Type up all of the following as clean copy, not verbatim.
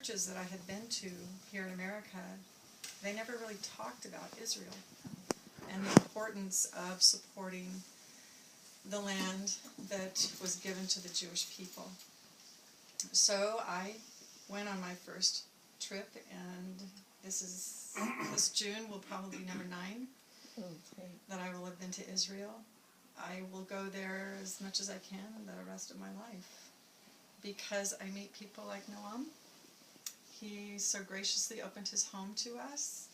churches that I had been to here in America, they never really talked about Israel and the importance of supporting the land that was given to the Jewish people. So I went on my first trip, and this June will probably be number 9 that I will have been to Israel. I will go there as much as I can the rest of my life because I meet people like Noam. He so graciously opened his home to us.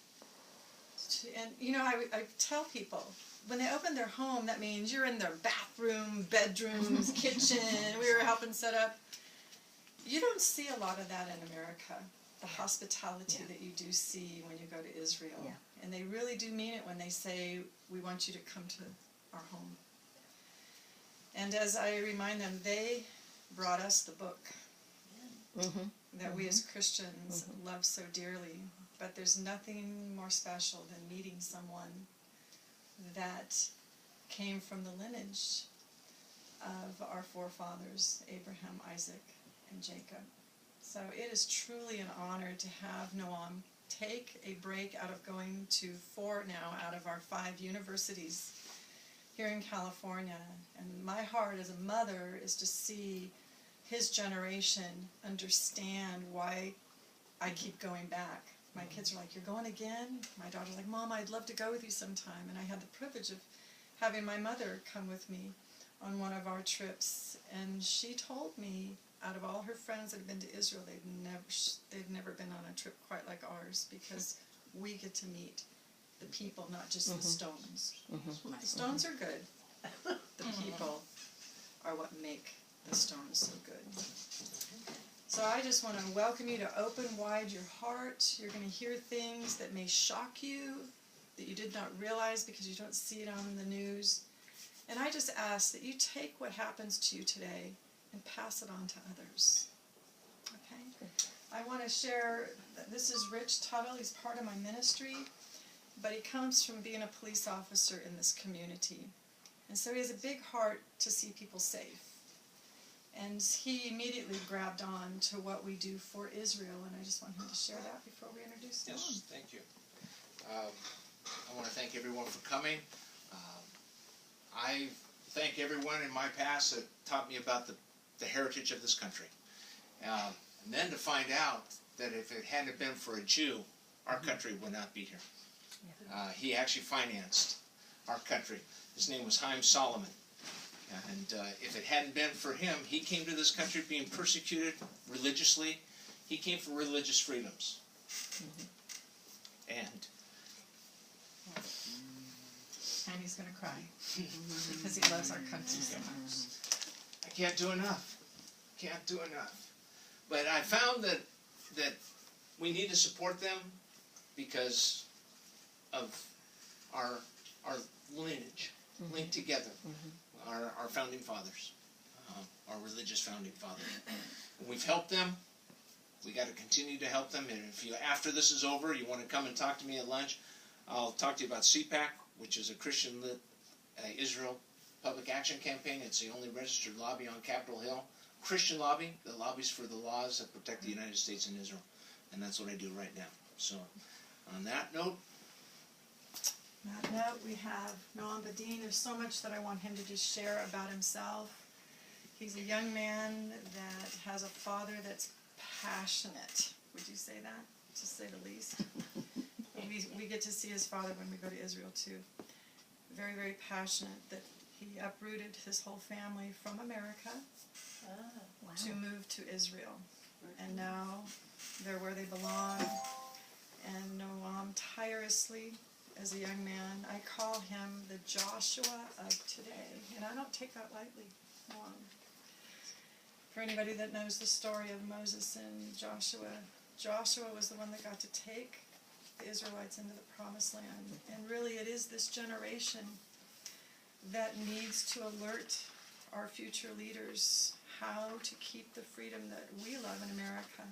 And, you know, I tell people, when they open their home, that means you're in their bathroom, bedrooms, kitchen. We were helping set up. You don't see a lot of that in America, the hospitality that you do see when you go to Israel. Yeah. And they really do mean it when they say, we want you to come to our home. And as I remind them, they brought us the book that we as Christians love so dearly. But there's nothing more special than meeting someone that came from the lineage of our forefathers, Abraham, Isaac, and Jacob. So it is truly an honor to have Noam take a break out of going to 4 now out of our 5 universities here in California. And my heart as a mother is to see his generation understand why I keep going back. My kids are like, you're going again? My daughter's like, Mom, I'd love to go with you sometime. And I had the privilege of having my mother come with me on one of our trips. And she told me, out of all her friends that have been to Israel, they've never been on a trip quite like ours, because we get to meet the people, not just the stones. The stones are good. The people are what make the stones so good. So I just want to welcome you to open wide your heart. You're going to hear things that may shock you, that you did not realize because you don't see it on the news. And I just ask that you take what happens to you today and pass it on to others. Okay? I want to share, this is Rich Tuttle. He's part of my ministry, but he comes from being a police officer in this community. And so he has a big heart to see people safe. And he immediately grabbed on to what we do for Israel, and I just want him to share that before we introduce him. Yes, thank you. I want to thank everyone for coming. I thank everyone in my past that taught me about the heritage of this country. And then to find out that if it hadn't been for a Jew, our country would not be here. He actually financed our country. His name was Haim Solomon. And if it hadn't been for him, he came to this country being persecuted religiously. He came for religious freedoms. And he's going to cry because he loves our country so much. I can't do enough. Can't do enough. But I found that we need to support them because of our lineage linked together. Our founding fathers, our religious founding fathers. And we've helped them. We got to continue to help them. And if you, after this is over, you want to come and talk to me at lunch, I'll talk to you about CPAC, which is a Christian-lit Israel public action campaign. It's the only registered lobby on Capitol Hill. Christian lobby that lobbies for the laws that protect the United States and Israel. And that's what I do right now. So, on that note, we have Noam Bedein. There's so much that I want him to just share about himself. He's a young man that has a father that's passionate. Would you say that? To say the least. We get to see his father when we go to Israel too. Very, very passionate that he uprooted his whole family from America to move to Israel. And now they're where they belong. And Noam tirelessly, as a young man, I call him the Joshua of today. And I don't take that lightly. For anybody that knows the story of Moses and Joshua, Joshua was the one that got to take the Israelites into the promised land. And really it is this generation that needs to alert our future leaders how to keep the freedom that we love in America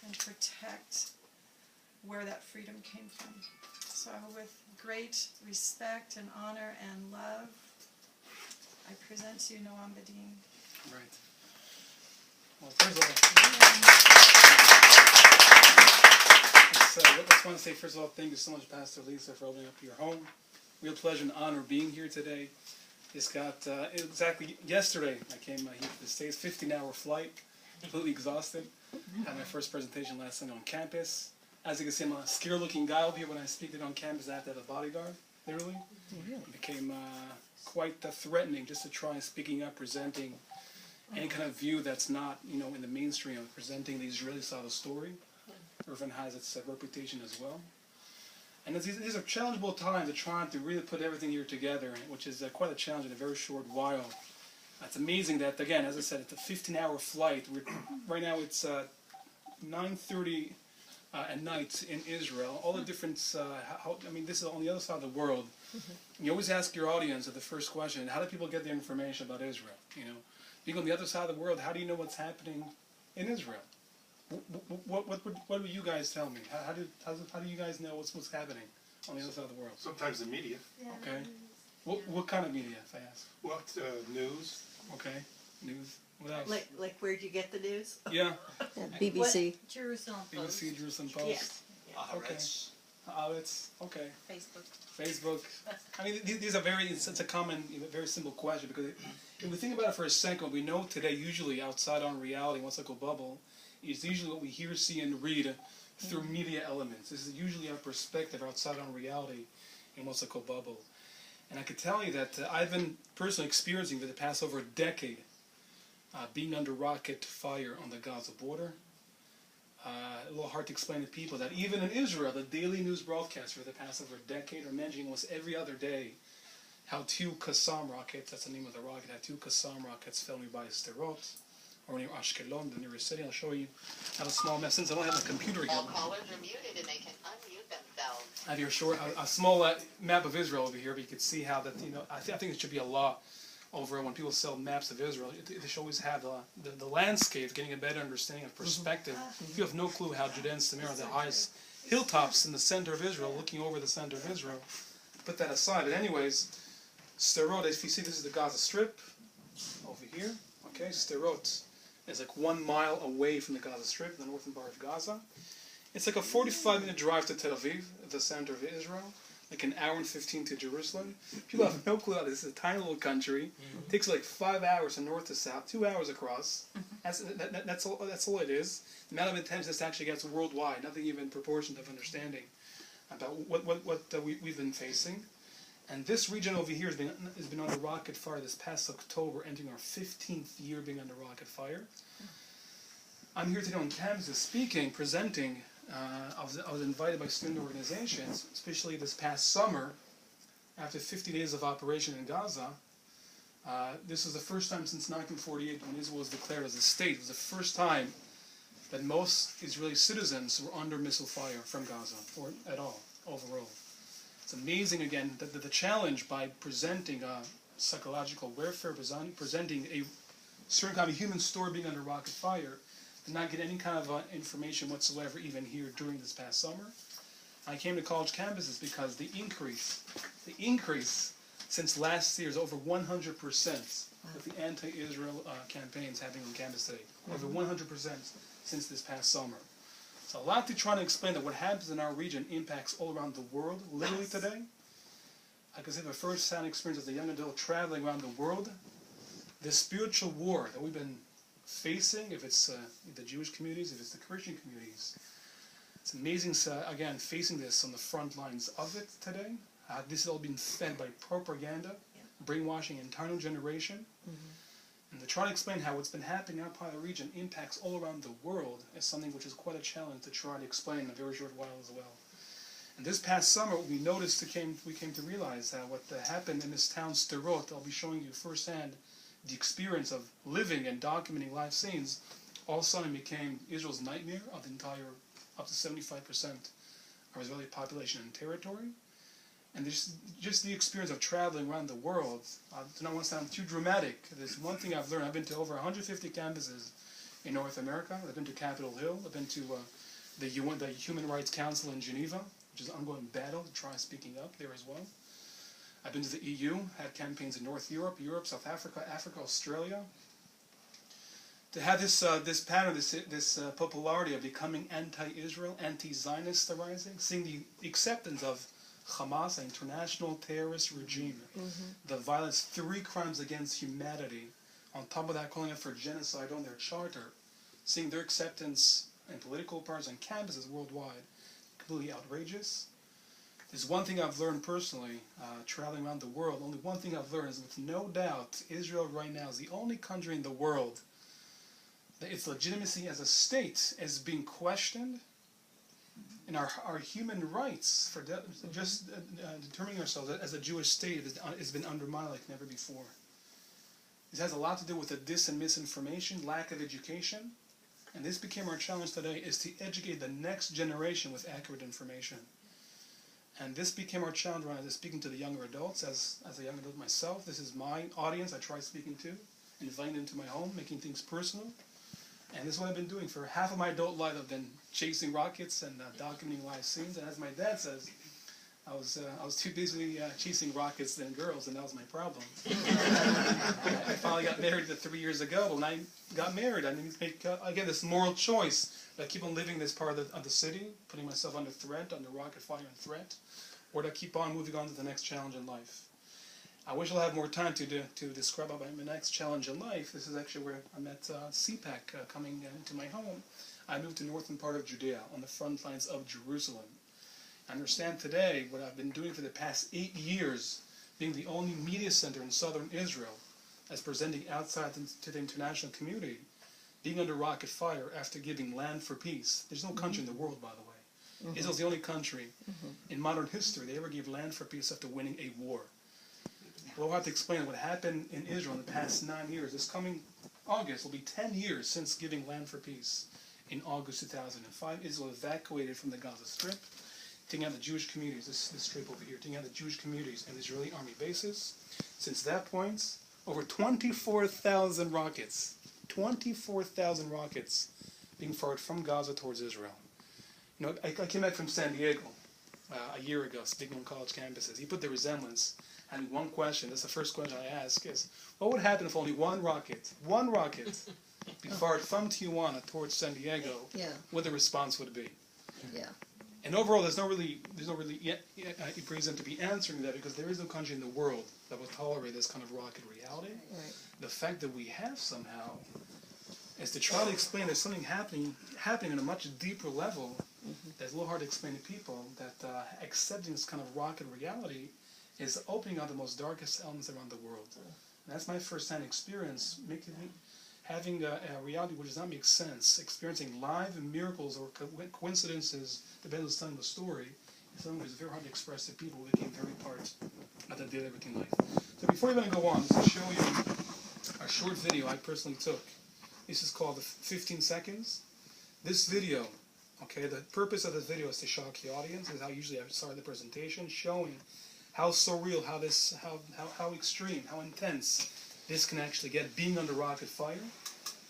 and protect where that freedom came from. So with great respect and honor and love, I present to you Noam Bedein. Right. Well, first of all, to say, first of all, thank you so much, Pastor Lisa, for opening up your home. Real pleasure and honor being here today. Just got, exactly yesterday, I came here to the States, 15-hour flight, completely exhausted. Had my first presentation last Sunday on campus. As you can see, I'm a scary-looking guy over here. When I speak it on campus, I have to have a bodyguard, literally. It became quite threatening just to try speaking up, presenting any kind of view that's not, in the mainstream of presenting the Israeli side of the story. Irvin has its reputation as well. And these are challengeable times of trying to really put everything here together, which is quite a challenge in a very short while. It's amazing that, again, as I said, it's a 15-hour flight. Right now it's 9:30 at night in Israel. All the different, this is on the other side of the world. You always ask your audience at the first question, how do people get their information about Israel? Being on the other side of the world, how do you know what's happening in Israel? What would you guys tell me? How do you guys know what's happening on the other side of the world? Sometimes the media. Okay. What kind of media, if I ask? What, news? Okay. News. What else? Like where'd you get the news? Yeah. BBC. Jerusalem Post. BBC, Jerusalem Post. Yes. Okay. Outlets. Okay. Facebook. I mean, these are it's a common, very simple question, because if we think about it for a second, what we know today, usually outside on reality, what's like a bubble, is usually what we hear, see, and read through media elements. This is usually our perspective outside on reality in what's like a bubble. And I could tell you that I've been personally experiencing for the past over a decade being under rocket fire on the Gaza border. A little hard to explain to people that even in Israel, the daily news broadcasts for the past over a decade are mentioning almost every other day how 2 Qassam rockets, that's the name of the rocket, how 2 Qassam rockets fell nearby Sderot, or near Ashkelon, the nearest city. I'll show you. I have a small mess, since I don't have the computer yet. All callers are muted and they can unmute themselves. I have here a small map of Israel over here, but you can see how that, I think it should be a law over when people sell maps of Israel. They should always have the landscape, getting a better understanding of perspective. If you have no clue how Judea and Samaria are the highest hilltops in the center of Israel, looking over the center of Israel, put that aside. But anyways, Sderot, if you see, this is the Gaza Strip over here. Okay, Sderot is like 1 mile away from the Gaza Strip, the northern part of Gaza. It's like a 45-minute drive to Tel Aviv, the center of Israel. Like an hour and 15 to Jerusalem. People have no clue how this is a tiny little country. It takes like 5 hours from north to south, 2 hours across. That's all it is. The amount of attention this actually gets worldwide, nothing even in proportion of understanding about what we've been facing. And this region over here has been under rocket fire this past October, entering our 15th year being under rocket fire. I'm here today on campus speaking, presenting. I was invited by student organizations, especially this past summer, after 50 days of operation in Gaza. This was the first time since 1948, when Israel was declared as a state. It was the first time that most Israeli citizens were under missile fire from Gaza, or at all, overall. It's amazing, again, that the challenge by presenting psychological warfare, presenting a certain kind of human story being under rocket fire, did not get any kind of information whatsoever even here during this past summer. I came to college campuses because the increase since last year is over 100% with the anti-Israel campaigns happening on campus today. Over 100% since this past summer. So a lot to try to explain that what happens in our region impacts all around the world, literally today. I can say the first-hand experience as a young adult traveling around the world, the spiritual war that we've been facing, if it's the Jewish communities, if it's the Christian communities. It's amazing, again, facing this on the front lines of it today. This has all been fed by propaganda, brainwashing an entire generation. And to try to explain how what's been happening in our part of the region impacts all around the world is something which is quite a challenge to try to explain in a very short while as well. And this past summer, we noticed, we came to realize what happened in this town, Sderot. I'll be showing you firsthand the experience of living and documenting live scenes. All of a sudden became Israel's nightmare of the entire, up to 75% of Israeli population and territory. And just the experience of traveling around the world, do not want to sound too dramatic. There's one thing I've learned. I've been to over 150 campuses in North America. I've been to Capitol Hill. I've been to the Human Rights Council in Geneva, which is an ongoing battle to try speaking up there as well. I've been to the EU, had campaigns in North Europe, South Africa, Australia. to have this pattern, this popularity of becoming anti-Israel, anti-Zionist arising, seeing the acceptance of Hamas, an international terrorist regime, the violence, 3 crimes against humanity, on top of that calling out for genocide on their charter, seeing their acceptance in political parties and campuses worldwide, completely outrageous. There's one thing I've learned personally, traveling around the world, only one thing I've learned is with no doubt, Israel right now is the only country in the world that its legitimacy as a state is being questioned, and our human rights for just determining ourselves as a Jewish state has been undermined like never before. This has a lot to do with the dis and misinformation, lack of education, and this became our challenge today, is to educate the next generation with accurate information. And this became our challenge when I was speaking to the younger adults. As a young adult myself, this is my audience I try speaking to, inviting them to my home, making things personal. And this is what I've been doing for half of my adult life. I've been chasing rockets and documenting live scenes. And as my dad says, I was too busy chasing rockets than girls, and that was my problem. I finally got married 3 years ago. When I got married, I didn't make again this moral choice. Do I keep on living this part of the city, putting myself under threat, under rocket fire and threat, or do I keep on moving on to the next challenge in life? I wish I'll have more time to describe about my next challenge in life. This is actually where I met CPAC coming into my home. I moved to northern part of Judea, on the front lines of Jerusalem. I understand today what I've been doing for the past 8 years, being the only media center in southern Israel that's presenting outside to the international community, being under rocket fire after giving land for peace. There's no country in the world, by the way. Israel's the only country in modern history that ever gave land for peace after winning a war. Well, I'll have to explain what happened in Israel in the past 9 years. This coming August will be 10 years since giving land for peace. In August 2005, Israel evacuated from the Gaza Strip, taking out the Jewish communities, this strip over here, taking out the Jewish communities and Israeli army bases. Since that point, over 24,000 rockets, 24,000 rockets being fired from Gaza towards Israel. You know, I came back from San Diego a year ago, speaking on college campuses. You put the resemblance, and one question, that's the first question I ask, is what would happen if only one rocket be fired from Tijuana towards San Diego, what the response would be? Yeah. And overall, there's no really reason to be answering that, because there is no country in the world that will tolerate this kind of rocket reality. Right. The fact that we have somehow is to try to explain there's something happening on a much deeper level that's a little hard to explain to people, that accepting this kind of rocket reality is opening up the most darkest elements around the world. And that's my first-hand experience, having a reality which does not make sense, experiencing live miracles or coincidences, depending on telling the story, is something that's very hard to express to people who became very part of their daily routine life. So before we even go on, just to show you a short video I personally took. This is called 15 Seconds. This video, okay, the purpose of this video is to shock the audience, is how usually I start the presentation, showing how surreal, how extreme, how intense this can actually get, being under rocket fire.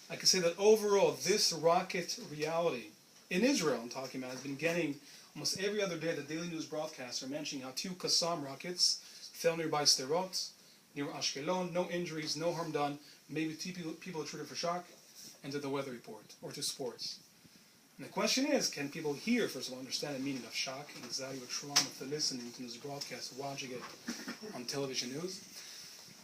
I can say that overall, this rocket reality in Israel, I'm talking about, has been getting almost every other day. The daily news broadcasts are mentioning how 2 Qassam rockets fell nearby Sderot, near Ashkelon, no injuries, no harm done, maybe 2 people are treated for shock, and to the weather report, or to sports. And the question is, can people here, first of all, understand the meaning of shock, anxiety, or trauma for listening to this broadcast, watching it on television news?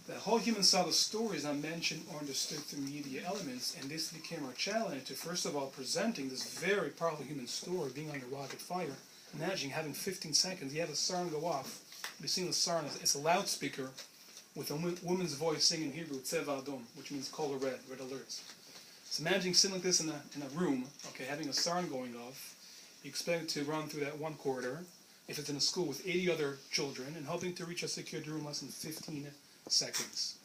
The whole human side of story is not mentioned or understood through media elements, and this became our challenge to, first of all, presenting this very powerful human story, being under rocket fire. Imagine having 15 seconds, you have a siren go off. You've seen the siren, it's a loudspeaker with a woman's voice singing in Hebrew, Tzeva Adom, which means color red, red alerts. So imagine sitting like this in a room, okay, having a siren going off. You expect it to run through that one corridor, if it's in a school with 80 other children, and hoping to reach a secured room in less than 15 seconds.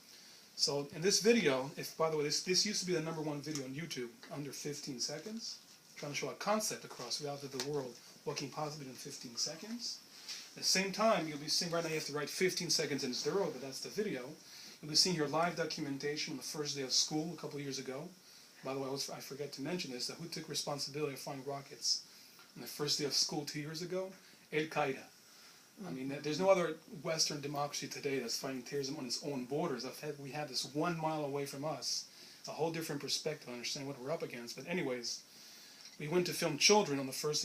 So in this video, by the way, this used to be the #1 video on YouTube, under 15 seconds, trying to show a concept across reality of the world, what can possibly in 15 seconds. At the same time, you'll be seeing, right now you have to write 15 seconds in Sderot, but that's the video. You'll be seeing here live documentation on the first day of school a couple of years ago. By the way, I forget to mention this, that who took responsibility of finding rockets on the first day of school 2 years ago? Al-Qaeda. I mean, there's no other Western democracy today that's fighting terrorism on its own borders. We have this 1 mile away from us. a whole different perspective, understand what we're up against. But anyways, we went to film children on the first